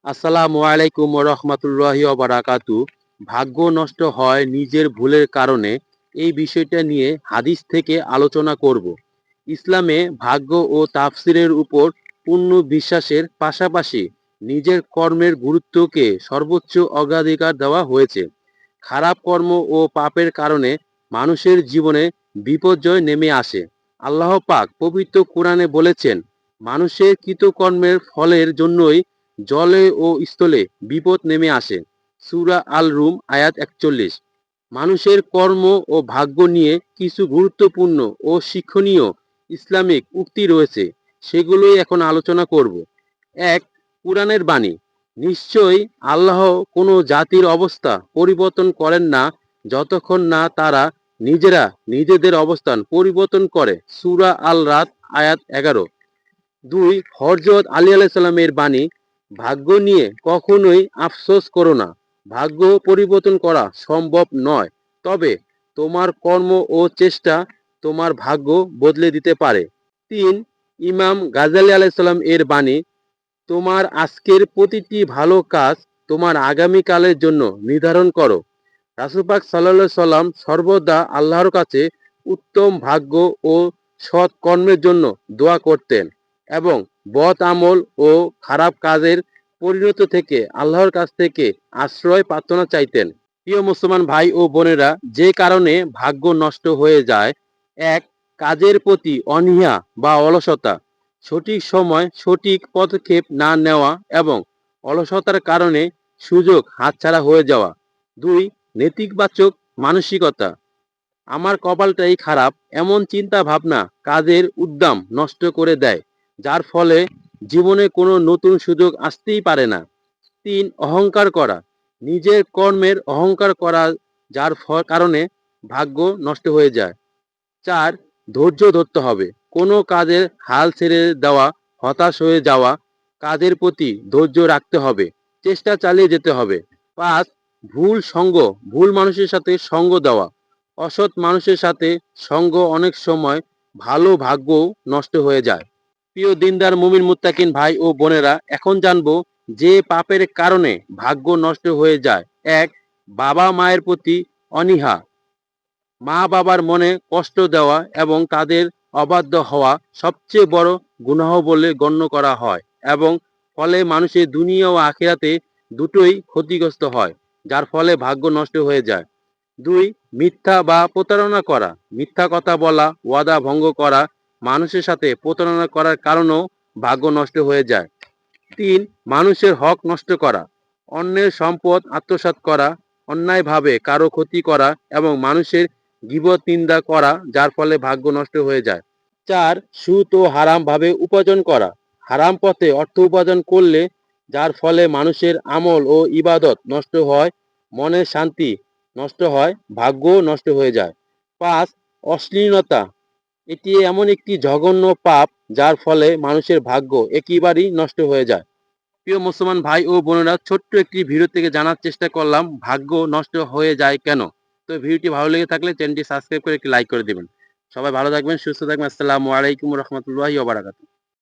আসসালামু আলাইকুম রহমতুল্লাহি বারাকাতু। ভাগ্য নষ্ট হয় নিজের ভুলের কারণে, এই বিষয়টা নিয়ে হাদিস থেকে আলোচনা করব। ইসলামে ভাগ্য ও তাফসিরের উপর পূর্ণ বিশ্বাসের পাশাপাশি নিজের কর্মের গুরুত্বকে সর্বোচ্চ অগ্রাধিকার দেওয়া হয়েছে। খারাপ কর্ম ও পাপের কারণে মানুষের জীবনে বিপর্যয় নেমে আসে। আল্লাহ পাক পবিত্র কোরআনে বলেছেন, মানুষের কৃতকর্মের ফলের জন্যই জলে ও স্থলে বিপদ নেমে আসে। সূরা আল রুম আয়াত ৪১। মানুষের কর্ম ও ভাগ্য নিয়ে কিছু গুরুত্বপূর্ণ ও শিক্ষণীয় ইসলামিক উক্তি রয়েছে, সেগুলোই এখন আলোচনা করব। এক, কুরআনের বাণী। নিশ্চয়ই আল্লাহ কোনো জাতির অবস্থা পরিবর্তন করেন না যতক্ষণ না তারা নিজেরা নিজেদের অবস্থান পরিবর্তন করে। সূরা আল রাদ আয়াত ১১। দুই, হযরত আলী আলাইহিস সালামের বাণী। ভাগ্য নিয়ে কখনোই আফসোস করো না। ভাগ্য পরিবর্তন করা সম্ভব নয়, তবে তোমার কর্ম ও চেষ্টা তোমার ভাগ্য বদলে দিতে পারে। তিন, ইমাম গাজ্জালী আলাইহিস সালাম এর বাণী। তোমার আজকের প্রতিটি ভালো কাজ তোমার আগামীকালের জন্য নির্ধারণ করো। রাসূল পাক সাল্লাল্লাহু আলাইহি সাল্লাম সর্বদা আল্লাহর কাছে উত্তম ভাগ্য ও সৎ কর্মের জন্য দোয়া করতেন এবং বদ আমল ও খারাপ কাজের পরিণত থেকে আল্লাহর কাছ থেকে আশ্রয় প্রার্থনা চাইতেন। প্রিয় মুসলমান ভাই ও বোনেরা, যে কারণে ভাগ্য নষ্ট হয়ে যায়: এক, কাজের প্রতি অনীহা বা অলসতা। সঠিক সময় সঠিক পদক্ষেপ না নেওয়া এবং অলসতার কারণে সুযোগ হাতছাড়া হয়ে যাওয়া। দুই, নেতিবাচক মানসিকতা। আমার কপালটাই খারাপ, এমন চিন্তা ভাবনা কাজের উদ্যম নষ্ট করে দেয়, যার ফলে জীবনে কোনো নতুন সুযোগ আসতেই পারে না। তিন, অহংকার করা। নিজের কর্মের অহংকার করা, যার কারণে ভাগ্য নষ্ট হয়ে যায়। চার, ধৈর্য ধরতে হবে। কোনো কাজের হাল ছেড়ে দেওয়া, হতাশ হয়ে যাওয়া, কাজের প্রতি ধৈর্য রাখতে হবে, চেষ্টা চালিয়ে যেতে হবে। পাঁচ, ভুল সঙ্গ। ভুল মানুষের সাথে সঙ্গ দেওয়া, অসৎ মানুষের সাথে সঙ্গ অনেক সময় ভালো ভাগ্য নষ্ট হয়ে যায়। প্রিয় দিনদার মুমিন মুত্তাকিন ভাই ও বোনেরা, এখন জানবো যে পাপের কারণে ভাগ্য নষ্ট হয়ে যায়। এক, বাবা মায়ের প্রতি অনীহা। মা বাবার মনে কষ্ট দেওয়া এবং তাদের অবাধ্য হওয়া সবচেয়ে বড় গুনাহ বলে গণ্য করা হয় এবং ফলে মানুষের দুনিয়া ও আখিরাতে দুটোই ক্ষতিগ্রস্ত হয়, যার ফলে ভাগ্য নষ্ট হয়ে যায়। দুই, মিথ্যা বা প্রতারণা করা। মিথ্যা কথা বলা, ওয়াদা ভঙ্গ করা, মানুষের সাথে প্রতারণা করার কারণেও ভাগ্য নষ্ট হয়ে যায়। তিন, মানুষের হক নষ্ট করা। অন্যের সম্পদ আত্মসাৎ করা, অন্যায়ভাবে কারো ক্ষতি করা এবং মানুষের গীবত নিন্দা করা, যার ফলে ভাগ্য নষ্ট হয়ে যায়। চার, সুদ ও হারাম ভাবে উপার্জন করা। হারাম পথে অর্থ উপার্জন করলে যার ফলে মানুষের আমল ও ইবাদত নষ্ট হয়, মনের শান্তি নষ্ট হয়, ভাগ্য নষ্ট হয়ে যায়। পাঁচ, অশ্লীলতা। এটি এমন একটি জঘন্য পাপ যার ফলে মানুষের ভাগ্য একেবারেই নষ্ট হয়ে যায়। প্রিয় মুসলমান ভাই ও বোনেরা, ছোট্ট একটি ভিডিও থেকে জানার চেষ্টা করলাম ভাগ্য নষ্ট হয়ে যায় কেন। তো ভিডিওটি ভালো লেগে থাকলে চ্যানেলটি সাবস্ক্রাইব করে একটি লাইক করে দিবেন। সবাই ভালো থাকবেন, সুস্থ থাকবেন। আসসালামু আলাইকুম রহমতুল্লাহি ওয়া বারাকাতুহু।